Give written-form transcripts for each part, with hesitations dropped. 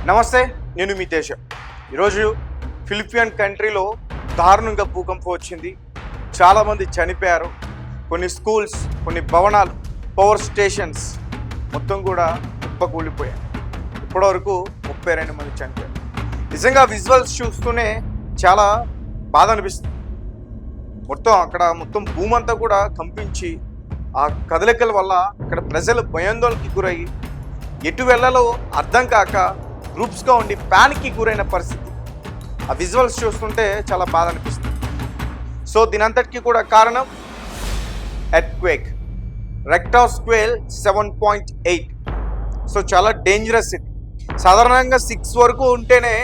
నమస్తే, నేను మీ తేజ. ఈరోజు ఫిలిపియన్ కంట్రీలో దారుణంగా భూకంపం వచ్చింది. చాలామంది చనిపోయారు. కొన్ని స్కూల్స్, కొన్ని భవనాలు, పవర్ స్టేషన్స్ మొత్తం కూడా కుప్పకూలిపోయాయి. ఇప్పటివరకు 32 మంది చనిపోయారు. నిజంగా విజువల్స్ చూస్తూనే చాలా బాధ అనిపిస్తుంది. మొత్తం భూమి అంతా కూడా కంపించి ఆ కదలికల వల్ల అక్కడ ప్రజలు భయాందోళనకి గురయ్యి ఎటు వెళ్ళాలో అర్థం కాక గ్రూప్స్గా ఉండి ప్యానిక్కి గురైన పరిస్థితి. ఆ విజువల్స్ చూస్తుంటే చాలా బాధ అనిపిస్తుంది. సో దీనంతటికీ కూడా కారణం ఎర్త్క్వేక్, రెక్టర్ స్కేల్ 7.8. సో చాలా డేంజరస్ ఇది. సాధారణంగా 6 వరకు ఉంటేనే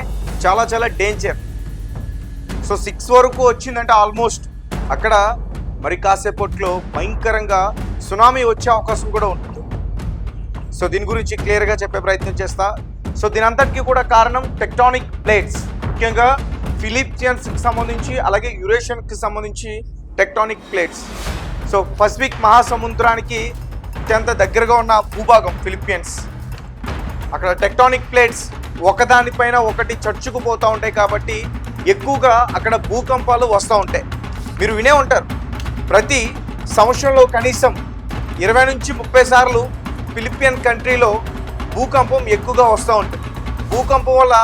చాలా డేంజర్. సో 6 వరకు వచ్చిందంటే ఆల్మోస్ట్ అక్కడ మరి కాసేపట్లో భయంకరంగా సునామీ వచ్చే అవకాశం కూడా ఉంటుంది. సో దీని గురించి క్లియర్గా చెప్పే ప్రయత్నం చేస్తా. సో దీని అంతటికీ కూడా కారణం టెక్టానిక్ ప్లేట్స్, ముఖ్యంగా ఫిలిప్పీన్స్కి సంబంధించి అలాగే యురేషియన్కి సంబంధించి టెక్టానిక్ ప్లేట్స్. సో పసిఫిక్ మహాసముద్రానికి అత్యంత దగ్గరగా ఉన్న భూభాగం ఫిలిప్పీన్స్. అక్కడ టెక్టానిక్ ప్లేట్స్ ఒకదానిపైన ఒకటి చచ్చుకుపోతూ ఉంటాయి కాబట్టి ఎక్కువగా అక్కడ భూకంపాలు వస్తూ ఉంటాయి. మీరు వినే ఉంటారు, ప్రతి సంవత్సరంలో కనీసం 20 నుంచి 30 సార్లు ఫిలిపియన్ కంట్రీలో భూకంపం ఎక్కువగా వస్తూ ఉంటుంది. భూకంపం వల్ల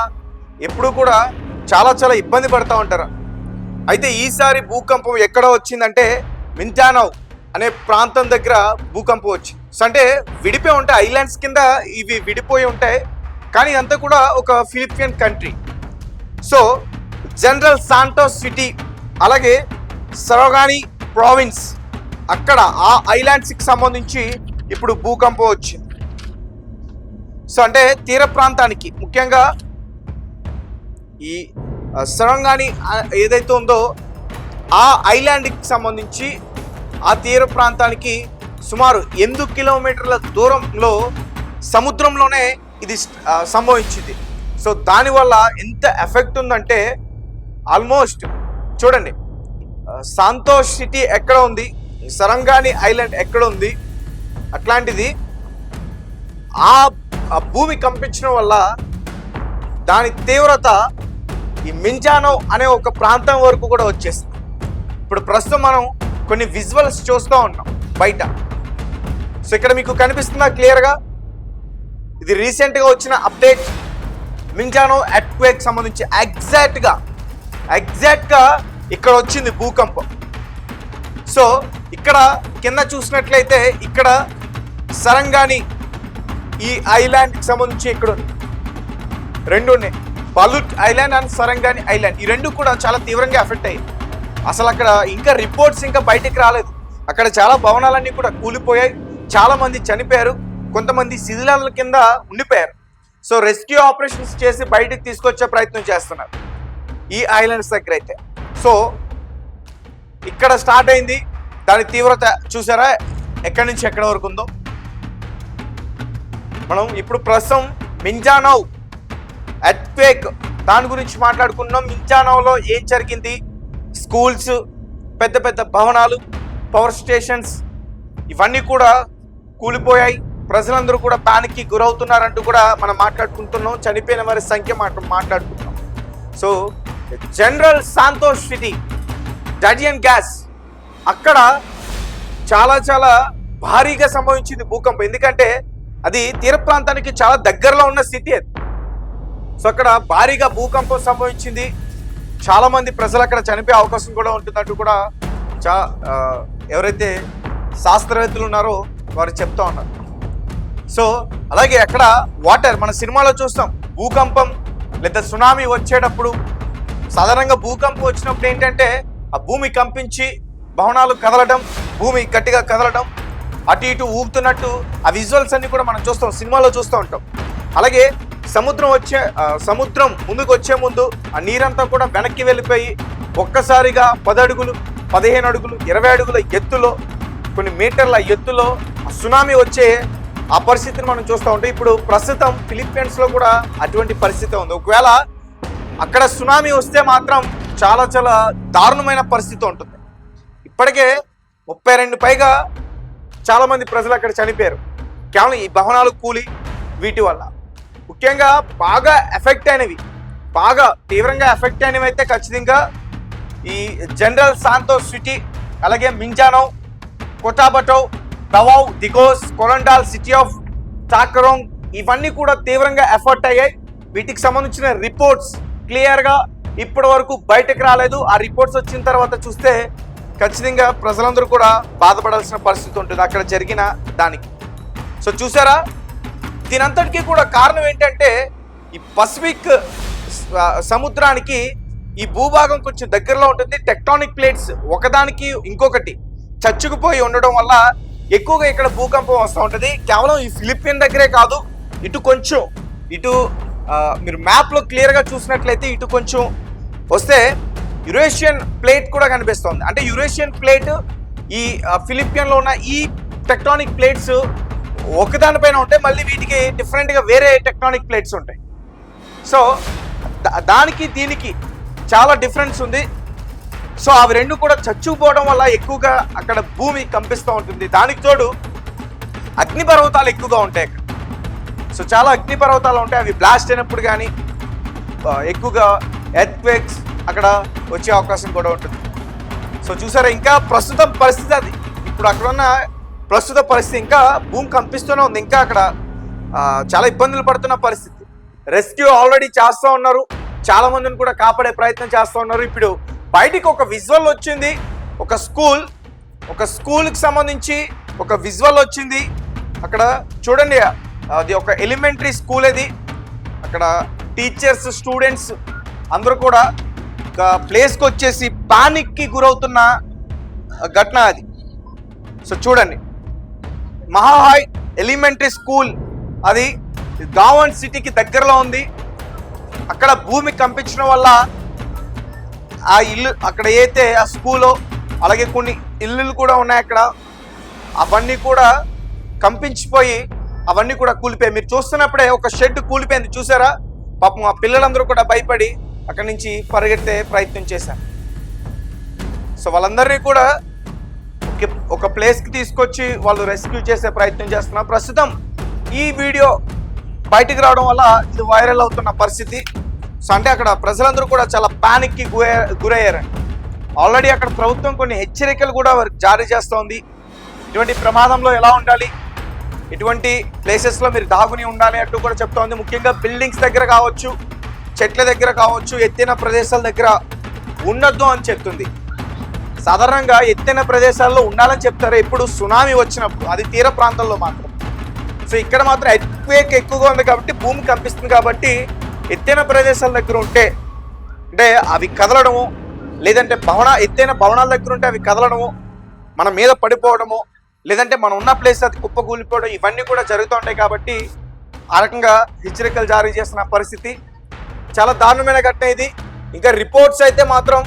ఎప్పుడు కూడా చాలా ఇబ్బంది పడుతూ ఉంటారు. అయితే ఈసారి భూకంపం ఎక్కడ వచ్చిందంటే మింటానౌ అనే ప్రాంతం దగ్గర భూకంపం వచ్చింది. సో అంటే విడిపోయి ఉంటాయి, ఐలాండ్స్ కింద ఇవి విడిపోయి ఉంటాయి, కానీ ఇదంతా కూడా ఒక Philippine country. So general Santos city అలాగే సరోగాని ప్రావిన్స్, అక్కడ ఆ ఐలాండ్స్కి సంబంధించి ఇప్పుడు భూకంపం వచ్చింది. సో అంటే తీర ప్రాంతానికి, ముఖ్యంగా ఈ సరంగాని ఏదైతే ఉందో ఆ ఐలాండ్కి సంబంధించి ఆ తీర ప్రాంతానికి సుమారు 8 కిలోమీటర్ల దూరంలో సముద్రంలోనే ఇది సంభవించింది. సో దానివల్ల ఎంత ఎఫెక్ట్ ఉందంటే ఆల్మోస్ట్ చూడండి, సాంతోష్ సిటీ ఎక్కడ ఉంది, సరంగాని ఐలాండ్ ఎక్కడ ఉంది, అట్లాంటిది ఆ భూమి కంపించడం వల్ల దాని తీవ్రత ఈ మింజానో అనే ఒక ప్రాంతం వరకు కూడా వచ్చేసింది. ఇప్పుడు ప్రస్తుతం మనం కొన్ని విజువల్స్ చూస్తూ ఉన్నాం బయట. సో ఇక్కడ మీకు కనిపిస్తుందా క్లియర్గా? ఇది రీసెంట్గా వచ్చిన అప్డేట్. మింజానో ఎర్త్క్వేక్ సంబంధించి ఎగ్జాక్ట్గా ఇక్కడ వచ్చింది భూకంపం. సో ఇక్కడ కింద చూసినట్లయితే ఇక్కడ సరంగాని ఈ ఐలాండ్కి సంబంధించి ఇక్కడ రెండు ఉన్నాయి, బలుట్ ఐలాండ్ అండ్ సరంగాని ఐలాండ్. ఈ రెండు కూడా చాలా తీవ్రంగా ఎఫెక్ట్ అయ్యాయి. అసలు అక్కడ ఇంకా రిపోర్ట్స్ ఇంకా బయటికి రాలేదు. అక్కడ చాలా భవనాలన్నీ కూడా కూలిపోయాయి, చాలా మంది చనిపోయారు, కొంతమంది శిథిలాల కింద ఉండిపోయారు. సో రెస్క్యూ ఆపరేషన్స్ చేసి బయటికి తీసుకొచ్చే ప్రయత్నం చేస్తున్నారు ఈ ఐలాండ్స్ దగ్గర అయితే. సో ఇక్కడ స్టార్ట్ అయింది, దాని తీవ్రత చూసారా ఎక్కడి నుంచి ఎక్కడి వరకు ఉందో. మనం ఇప్పుడు ప్రస్తుతం మింజానౌ ఎర్త్క్వేక్ దాని గురించి మాట్లాడుకున్నాం. మింజానౌలో ఏం జరిగింది, స్కూల్స్, పెద్ద భవనాలు, పవర్ స్టేషన్స్ ఇవన్నీ కూడా కూలిపోయాయి. ప్రజలందరూ కూడా ప్యానిక్కి గురవుతున్నారంటూ కూడా మనం మాట్లాడుకుంటున్నాం. చనిపోయిన వారి సంఖ్య మాట్లాడుకుంటున్నాం. సో జనరల్ సాంతోష్ సిటీ, డడియన్ గ్యాస్, అక్కడ చాలా భారీగా సంభవించింది భూకంపం. ఎందుకంటే అది తీర ప్రాంతానికి చాలా దగ్గరలో ఉన్న సిటీ అది. సో అక్కడ భారీగా భూకంపం సంభవించింది. చాలామంది ప్రజలు అక్కడ చనిపోయే అవకాశం కూడా ఉంటుందంటూ కూడా ఎవరైతే శాస్త్రవేత్తలు ఉన్నారో వారు చెప్తా ఉన్నారు. సో అలాగే అక్కడ వాటర్, మన సినిమాలో చూస్తాం, భూకంపం లేదా సునామీ వచ్చేటప్పుడు సాధారణంగా భూకంపం వచ్చినప్పుడు ఏంటంటే ఆ భూమి కంపించి భవనాలు కదలడం, భూమి గట్టిగా కదలడం, అటు ఇటు ఊగుతున్నట్టు ఆ విజువల్స్ అన్ని కూడా మనం చూస్తాం, సినిమాలో చూస్తూ ఉంటాం. అలాగే సముద్రం ముందుకు వచ్చే ముందు ఆ నీరంతా కూడా వెనక్కి వెళ్ళిపోయి ఒక్కసారిగా 10 అడుగులు, 15 అడుగులు, 20 అడుగుల ఎత్తులో, కొన్ని మీటర్ల ఎత్తులో సునామీ వచ్చే ఆ పరిస్థితిని మనం చూస్తూ ఉంటాం. ఇప్పుడు ప్రస్తుతం ఫిలిప్పీన్స్లో కూడా అటువంటి పరిస్థితి ఉంది. ఒకవేళ అక్కడ సునామీ వస్తే మాత్రం చాలా దారుణమైన పరిస్థితి ఉంటుంది. ఇప్పటికే 32 పైగా చాలామంది ప్రజలు అక్కడ చనిపోయారు కేవలం ఈ భవనాలు కూలి వీటి వల్ల. ముఖ్యంగా బాగా ఎఫెక్ట్ అయినవి, బాగా తీవ్రంగా ఎఫెక్ట్ అయినవి అయితే ఖచ్చితంగా ఈ జనరల్ సాంతోస్ సిటీ, అలాగే మింజానో, కోటాబటో, దవావ్, దిగోస్, కొలండాల్, సిటీ ఆఫ్ టాకరోంగ్ ఇవన్నీ కూడా తీవ్రంగా ఎఫెక్ట్ అయ్యాయి. వీటికి సంబంధించిన రిపోర్ట్స్ క్లియర్గా ఇప్పటి వరకు బయటకు రాలేదు. ఆ రిపోర్ట్స్ వచ్చిన తర్వాత చూస్తే ఖచ్చితంగా ప్రజలందరూ కూడా బాధపడాల్సిన పరిస్థితి ఉంటుంది అక్కడ జరిగిన దానికి. సో చూసారా, దీనంతటికీ కూడా కారణం ఏంటంటే ఈ పసిఫిక్ సముద్రానికి ఈ భూభాగం కొంచెం దగ్గరలో ఉంటుంది. టెక్టానిక్ ప్లేట్స్ ఒకదానికి ఇంకొకటి చచ్చుకుపోయి ఉండడం వల్ల ఎక్కువగా ఇక్కడ భూకంపం వస్తూ ఉంటుంది. కేవలం ఈ ఫిలిప్పీన్ దగ్గరే కాదు, ఇటు కొంచెం మీరు మ్యాప్లో క్లియర్గా చూసినట్లయితే ఇటు కొంచెం వస్తే యురేషియన్ ప్లేట్ కూడా కనిపిస్తుంది. అంటే యురేషియన్ ప్లేట్ ఈ ఫిలిప్పీన్లో ఉన్న ఈ టెక్టానిక్ ప్లేట్స్ ఒకదానిపైన ఉంటాయి, మళ్ళీ వీటికి డిఫరెంట్గా వేరే టెక్టానిక్ ప్లేట్స్ ఉంటాయి. సో దానికి దీనికి చాలా డిఫరెన్స్ ఉంది. సో అవి రెండు కూడా చచ్చుకుపోవడం వల్ల ఎక్కువగా అక్కడ భూమి కంపిస్తూ ఉంటుంది. దానికి తోడు అగ్నిపర్వతాలు ఎక్కువగా ఉంటాయి అక్కడ. సో చాలా అగ్నిపర్వతాలు ఉంటాయి, అవి బ్లాస్ట్ అయినప్పుడు కానీ ఎక్కువగా ఎర్త్క్వేక్స్ అక్కడ వచ్చే అవకాశం కూడా ఉంటుంది. సో చూసారా, ఇంకా ప్రస్తుతం పరిస్థితి అది, ఇప్పుడు అక్కడ ఉన్న ప్రస్తుత పరిస్థితి ఇంకా భూమి కంపిస్తూనే ఉంది. ఇంకా అక్కడ చాలా ఇబ్బందులు పడుతున్న పరిస్థితి. రెస్క్యూ ఆల్రెడీ చేస్తూ ఉన్నారు, చాలా మందిని కూడా కాపాడే ప్రయత్నం చేస్తూ ఉన్నారు. ఇప్పుడు బయటికి ఒక విజువల్ వచ్చింది, ఒక స్కూల్కి సంబంధించి ఒక విజువల్ వచ్చింది. అక్కడ చూడండి, అది ఒక ఎలిమెంటరీ స్కూల్. అది అక్కడ టీచర్స్, స్టూడెంట్స్ అందరూ కూడా ఒక ప్లేస్కి వచ్చేసి పానిక్కి గురవుతున్న ఘటన అది. సో చూడండి, మహాహాయ్ ఎలిమెంటరీ స్కూల్ అది గావన్ సిటీకి దగ్గరలో ఉంది. అక్కడ భూమి కంపించడం వల్ల ఆ ఇల్లు అక్కడ అయితే ఆ స్కూలు, అలాగే కొన్ని ఇల్లులు కూడా ఉన్నాయి అక్కడ, అవన్నీ కూడా కంపించిపోయి అవన్నీ కూడా కూలిపోయాయి. మీరు చూస్తున్నప్పుడే ఒక షెడ్ కూలిపోయింది చూసారా. పాపం ఆ పిల్లలందరూ కూడా భయపడి అక్కడి నుంచి పరిగెత్తే ప్రయత్నం చేశారు. సో వాళ్ళందరినీ కూడా ఒక ప్లేస్కి తీసుకొచ్చి వాళ్ళు రెస్క్యూ చేసే ప్రయత్నం చేస్తున్నారు. ప్రస్తుతం ఈ వీడియో బయటికి రావడం వల్ల ఇది వైరల్ అవుతున్న పరిస్థితి. సో అంటే అక్కడ ప్రజలందరూ కూడా చాలా ప్యానిక్కి గురయ్యారండి. ఆల్రెడీ అక్కడ ప్రభుత్వం కొన్ని హెచ్చరికలు కూడా జారీ చేస్తోంది. ఇటువంటి ప్రమాదంలో ఎలా ఉండాలి, ఇటువంటి ప్లేసెస్లో మీరు దాగుని ఉండాలి అంటూ కూడా చెప్తోంది. ముఖ్యంగా బిల్డింగ్స్ దగ్గర కావచ్చు, చెట్ల దగ్గర కావచ్చు, ఎత్తైన ప్రదేశాల దగ్గర ఉండొద్దు అని చెప్తుంది. సాధారణంగా ఎత్తైన ప్రదేశాల్లో ఉండాలని చెప్తారు ఎప్పుడు సునామీ వచ్చినప్పుడు, అది తీర ప్రాంతాల్లో మాత్రం. సో ఇక్కడ మాత్రం ఎర్త్క్వేక్ ఎక్కువగా ఉంది కాబట్టి, భూమి కంపిస్తుంది కాబట్టి ఎత్తైన ప్రదేశాల దగ్గర ఉంటే, అంటే అవి కదలడము, లేదంటే ఎత్తైన భవనాల దగ్గర ఉంటే అవి కదలడము, మన మీద పడిపోవడము, లేదంటే మనం ఉన్న ప్లేస్ అది కుప్పకూలిపోవడం, ఇవన్నీ కూడా జరుగుతూ ఉంటాయి. కాబట్టి ఆ రకంగా హెచ్చరికలు జారీ చేస్తున్న పరిస్థితి. చాలా దారుణమైన ఘటన ఇది. ఇంకా రిపోర్ట్స్ అయితే మాత్రం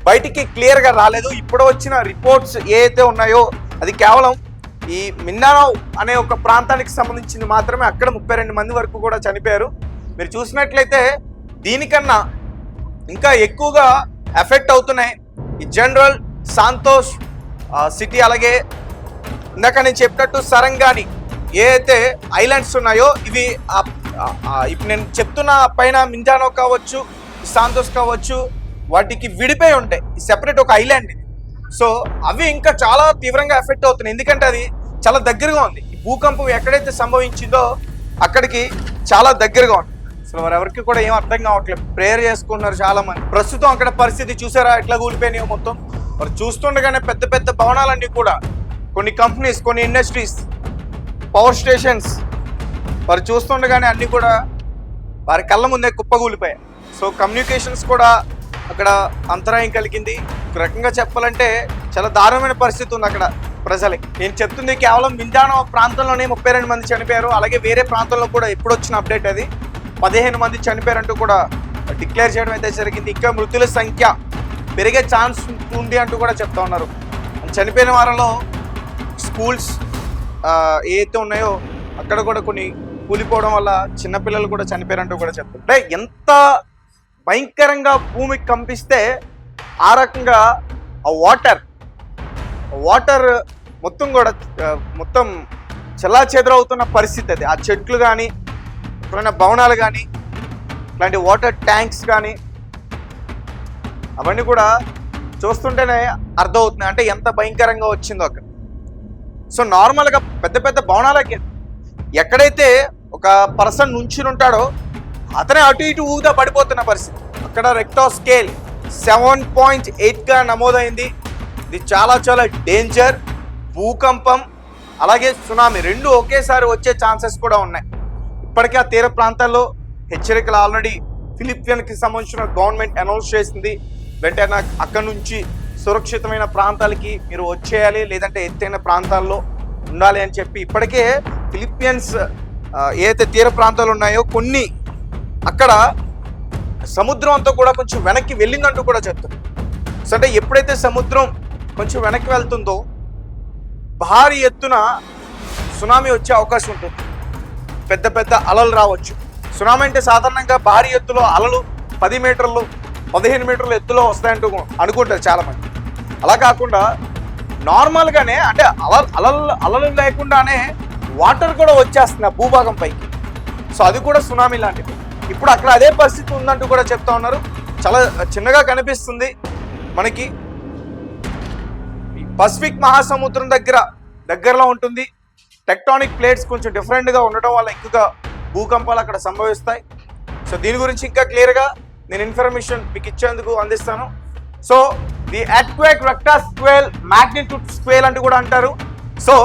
బయటికి క్లియర్గా రాలేదు. ఇప్పుడు వచ్చిన రిపోర్ట్స్ ఏవైతే ఉన్నాయో అది కేవలం ఈ మిండానో అనే ఒక ప్రాంతానికి సంబంధించింది మాత్రమే. అక్కడ 32 మంది వరకు కూడా చనిపోయారు. మీరు చూసినట్లయితే దీనికన్నా ఇంకా ఎక్కువగా ఎఫెక్ట్ అవుతున్నాయి ఈ జనరల్ సాంతోస్ సిటీ, అలాగే ఇందాక నేను చెప్పినట్టు సరంగాని ఏదైతే ఐలాండ్స్ ఉన్నాయో ఇవి ఇప్పుడు నేను చెప్తున్న పైన మింజానో కావచ్చు, సాంతోస్ కావచ్చు, వాటికి విడిపోయి ఉంటాయి, సెపరేట్ ఒక ఐలాండ్ ఇది. సో అవి ఇంకా చాలా తీవ్రంగా ఎఫెక్ట్ అవుతున్నాయి, ఎందుకంటే అది చాలా దగ్గరగా ఉంది. ఈ భూకంపం ఎక్కడైతే సంభవించిందో అక్కడికి చాలా దగ్గరగా ఉంది. అసలు వారెవరికి కూడా ఏం అర్థం కావట్లేదు, ప్రేయర్ చేసుకుంటున్నారు చాలా మంది. ప్రస్తుతం అక్కడ పరిస్థితి చూసారా ఎట్లా కూలిపోయినాయో మొత్తం. మరి చూస్తుండగానే పెద్ద పెద్ద భవనాలన్నీ కూడా, కొన్ని కంపెనీస్, కొన్ని ఇండస్ట్రీస్, పవర్ స్టేషన్స్, వారు చూస్తుండగానే అన్నీ కూడా వారి కళ్ళ ముందే కుప్పగూలిపోయాయి. సో కమ్యూనికేషన్స్ కూడా అక్కడ అంతరాయం కలిగింది. ఒక రకంగా చెప్పాలంటే చాలా దారుణమైన పరిస్థితి ఉంది అక్కడ ప్రజలకి. నేను చెప్తుంది కేవలం మింజానో ప్రాంతంలోనే 32 మంది చనిపోయారు. అలాగే వేరే ప్రాంతంలో కూడా ఎప్పుడు వచ్చిన అప్డేట్ అది 15 మంది చనిపోయారంటూ కూడా డిక్లేర్ చేయడం అయితే జరిగింది. ఇంకా మృతుల సంఖ్య పెరిగే ఛాన్స్ ఉంది అంటూ కూడా చెప్తా ఉన్నారు. చనిపోయిన వారంలో స్కూల్స్ ఏవైతే ఉన్నాయో అక్కడ కూడా కొన్ని కూలిపోవడం వల్ల చిన్నపిల్లలు కూడా చనిపోయారంటూ కూడా చెప్తారు. అంటే ఎంత భయంకరంగా భూమి కంపిస్తే ఆ రకంగా ఆ వాటర్ మొత్తం కూడా మొత్తం చెల్లాచెదరవుతున్న పరిస్థితి అది. ఆ చెట్లు కానీ ఎక్కడైనా భవనాలు కానీ ఇలాంటి వాటర్ ట్యాంక్స్ కానీ అవన్నీ కూడా చూస్తుంటేనే అర్థమవుతుంది అంటే ఎంత భయంకరంగా వచ్చిందో అక్కడ. సో నార్మల్గా పెద్ద పెద్ద భవనాలకి ఎక్కడైతే ఒక పర్సన్ నుంచి ఉంటాడో అతనే అటు ఇటు ఊగుదా పడిపోతున్న పరిస్థితి. అక్కడ రెక్టర్ స్కేల్ 7.8గా నమోదైంది. ఇది చాలా చాలా డేంజర్. భూకంపం అలాగే సునామీ రెండు ఒకేసారి వచ్చే ఛాన్సెస్ కూడా ఉన్నాయి. ఇప్పటికే ఆ తీర ప్రాంతాల్లో హెచ్చరికలు ఆల్రెడీ ఫిలిప్పీన్స్కి సంబంధించిన గవర్నమెంట్ అనౌన్స్ చేసింది. వెంటనే అక్కడ నుంచి సురక్షితమైన ప్రాంతాలకి మీరు వచ్చేయాలి, లేదంటే ఎత్తైన ప్రాంతాల్లో ఉండాలి అని చెప్పి ఇప్పటికే ఫిలిప్పీన్స్ ఏదైతే తీర ప్రాంతాలు ఉన్నాయో కొన్ని అక్కడ సముద్రం అంతా కూడా కొంచెం వెనక్కి వెళ్ళిందంటూ కూడా చెప్తుంది. సో అంటే ఎప్పుడైతే సముద్రం కొంచెం వెనక్కి వెళ్తుందో భారీ ఎత్తున సునామీ వచ్చే అవకాశం ఉంటుంది. పెద్ద పెద్ద అలలు రావచ్చు. సునామీ అంటే సాధారణంగా భారీ ఎత్తులో అలలు 10 మీటర్లు 15 మీటర్ల ఎత్తులో వస్తాయంటూ అనుకుంటారు చాలామంది. అలా కాకుండా నార్మల్గానే అంటే అలలు లేకుండానే వాటర్ కూడా వచ్చేస్తుంది ఆ భూభాగం పైకి. సో అది కూడా సునామీ లాంటిది. ఇప్పుడు అక్కడ అదే పరిస్థితి ఉందంటూ కూడా చెప్తా ఉన్నారు. చాలా చిన్నగా కనిపిస్తుంది మనకి. పసిఫిక్ మహాసముద్రం దగ్గరలో ఉంటుంది. టెక్టానిక్ ప్లేట్స్ కొంచెం డిఫరెంట్గా ఉండటం వల్ల ఎక్కువగా భూకంపాలు అక్కడ సంభవిస్తాయి. సో దీని గురించి ఇంకా క్లియర్గా నేను ఇన్ఫర్మేషన్ మీకు ఇచ్చేందుకు అందిస్తాను. So the earthquake Richter scale magnitude scale అంటూ కూడా అంటారు. సో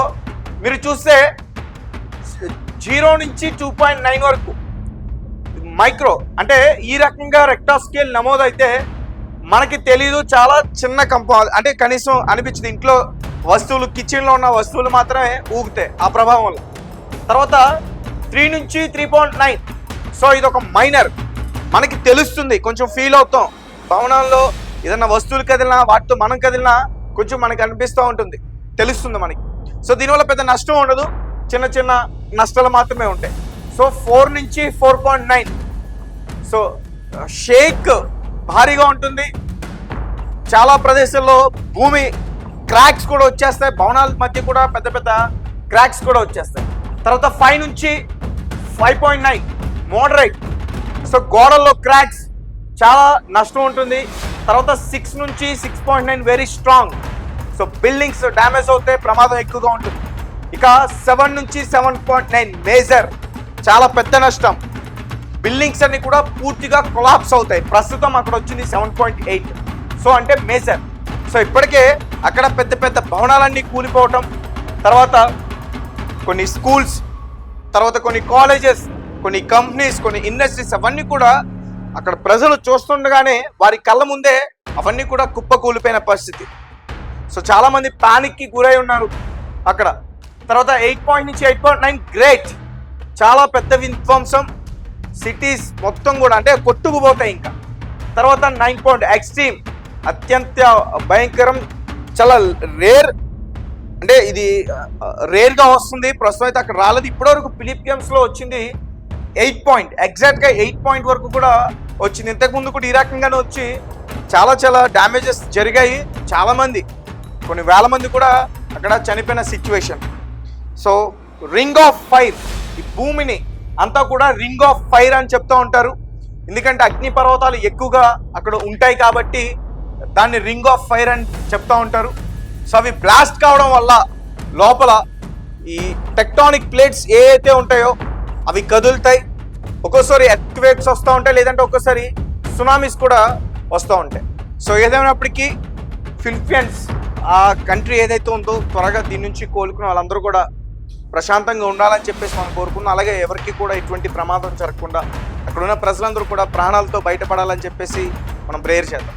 మీరు చూస్తే 0 నుంచి 2.9 వరకు మైక్రో అంటే ఈ రకంగా రెక్టర్ స్కేల్ నమోదైతే మనకి తెలీదు. చాలా చిన్న కంపం అంటే కనీసం అనిపించింది. ఇంట్లో వస్తువులు కిచెన్లో ఉన్న వస్తువులు మాత్రమే ఊగుతాయి ఆ ప్రభావం వల్ల. తర్వాత 3 నుంచి 3.9. సో ఇది ఒక మైనర్ మనకి తెలుస్తుంది, కొంచెం ఫీల్ అవుతాం. భవనాల్లో ఏదైనా వస్తువులు కదిలినా వాటితో మనం కదిలినా కొంచెం మనకి అనిపిస్తూ ఉంటుంది, తెలుస్తుంది మనకి. సో దీనివల్ల పెద్ద నష్టం ఉండదు, చిన్న చిన్న నష్టాలు మాత్రమే ఉంటాయి. సో 4 నుంచి 4.9. సో షేక్ భారీగా ఉంటుంది. చాలా ప్రదేశాల్లో భూమి క్రాక్స్ కూడా వచ్చేస్తాయి. భవనాల మధ్య కూడా పెద్ద పెద్ద క్రాక్స్ కూడా వచ్చేస్తాయి. తర్వాత 5 నుంచి 5.9 మోడరేట్. సో గోడల్లో క్రాక్స్ చాలా నష్టం ఉంటుంది. తర్వాత 6 నుంచి 6.9 very strong. So buildings damage అవుతే ప్రమాదం ఎక్కువగా ఉంటుంది. ఇక 7 నుంచి 7.9 మేజర్, చాలా పెద్ద నష్టం. బిల్డింగ్స్ అన్ని కూడా పూర్తిగా కొలాప్స్ అవుతాయి. ప్రస్తుతం అక్కడ వచ్చింది 7.8. సో అంటే మేజర్. సో ఇప్పటికే అక్కడ పెద్ద పెద్ద భవనాలన్నీ కూలిపోవటం, తర్వాత కొన్ని స్కూల్స్, తర్వాత కొన్ని కాలేజెస్, కొన్ని కంపెనీస్, కొన్ని ఇండస్ట్రీస్ అవన్నీ కూడా అక్కడ ప్రజలు చూస్తుండగానే వారి కళ్ళ ముందే అవన్నీ కూడా కుప్పకూలిపోయిన పరిస్థితి. సో చాలామంది పానిక్కి గురై ఉన్నారు అక్కడ. తర్వాత 8 నుంచి 8.9 గ్రేట్, చాలా పెద్ద విధ్వంసం. సిటీస్ మొత్తం కూడా అంటే కొట్టుకుపోతాయి ఇంకా. తర్వాత 9 ఎక్స్ట్రీమ్, అత్యంత భయంకరం, చాలా రేర్. అంటే ఇది రేర్గా వస్తుంది, ప్రస్తుతం అయితే అక్కడ రాలేదు. ఇప్పటివరకు ఫిలిప్పీన్స్లో వచ్చింది 8 ఎగ్జాక్ట్గా 8 వరకు కూడా వచ్చింది. ఇంతకుముందు కూడా ఈ రకంగానే వచ్చి చాలా చాలా డ్యామేజెస్ జరిగాయి. చాలామంది, కొన్ని వేల మంది కూడా అక్కడ చనిపోయిన situation. So ring of fire, ఈ భూమిని అంతా కూడా రింగ్ ఆఫ్ ఫైర్ అని చెప్తూ ఉంటారు. ఎందుకంటే అగ్ని పర్వతాలు ఎక్కువగా అక్కడ ఉంటాయి కాబట్టి దాన్ని రింగ్ ఆఫ్ ఫైర్ అని చెప్తూ ఉంటారు. సో అవి బ్లాస్ట్ కావడం వల్ల లోపల ఈ టెక్టానిక్ ప్లేట్స్ ఏవైతే ఉంటాయో అవి కదులుతాయి. ఒక్కోసారి ఎర్త్క్వేక్స్ వస్తూ ఉంటాయి, లేదంటే ఒక్కోసారి సునామీస్ కూడా వస్తూ ఉంటాయి. సో ఏదైనప్పటికీ ఫిలిప్పీన్స్ ఆ కంట్రీ ఏదైతే ఉందో త్వరగా దీని నుంచి కోలుకున్న వాళ్ళందరూ కూడా ప్రశాంతంగా ఉండాలని చెప్పేసి మనం కోరుకున్నాం. అలాగే ఎవరికి కూడా ఎటువంటి ప్రమాదం జరగకుండా అక్కడున్న ప్రజలందరూ కూడా ప్రాణాలతో బయటపడాలని చెప్పేసి మనం ప్రేయర్ చేద్దాం.